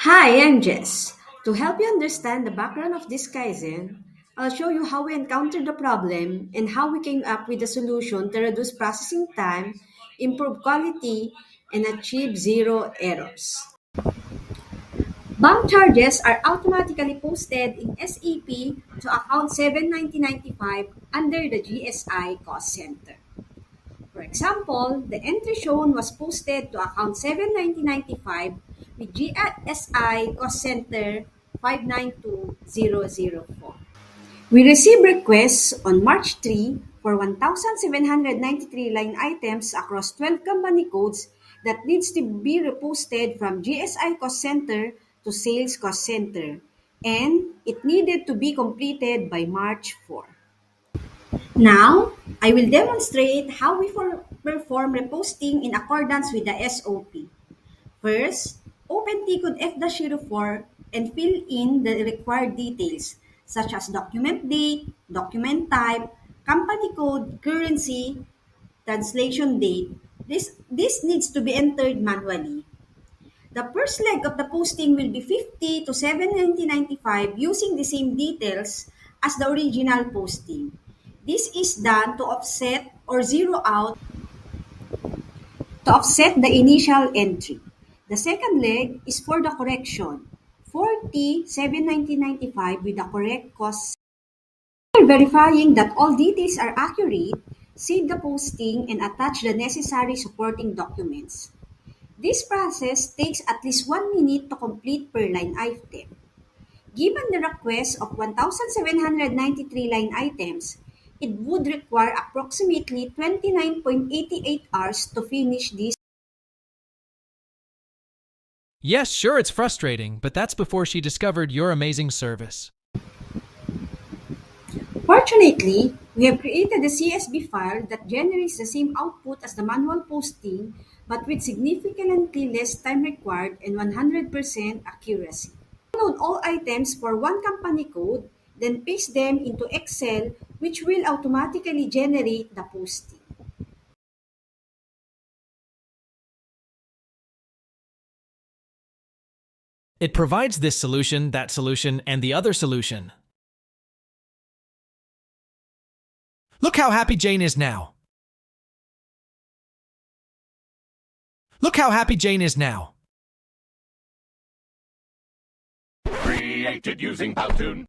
Hi, I'm Jess. To help you understand the background of this Kaizen, I'll show you how we encountered the problem and how we came up with a solution to reduce processing time, improve quality, and achieve zero errors. Bank charges are automatically posted in SAP to account 79095 under the GSI cost center. For example, the entry shown was posted to account 79095 with GSI cost center 592004. We received requests on March 3 for 1,793 line items across 12 company codes that needs to be reposted from GSI cost center to sales cost center, and it needed to be completed by March 4. Now, I will demonstrate how we perform reposting in accordance with the SOP. First, open Tcode F-04 and fill in the required details such as document date, document type, company code, currency, translation date. This needs to be entered manually. The first leg of the posting will be 50 to 790.95 using the same details as the original posting. This is done to offset or zero out to offset the initial entry. The second leg is for the correction. 40 790.95 with the correct cost. After verifying that all details are accurate, save the posting and attach the necessary supporting documents. This process takes at least 1 minute to complete per line item. Given the request of 1,793 line items, it would require approximately 29.88 hours to finish this. Yes, sure, it's frustrating, but that's before she discovered your amazing service. Fortunately, we have created a CSV file that generates the same output as the manual posting, but with significantly less time required and 100% accuracy. Download all items for one company code, then paste them into Excel, which will automatically generate the posting. It provides this solution, that solution, and the other solution. Look how happy Jane is now. Look how happy Jane is now. Created using Powtoon.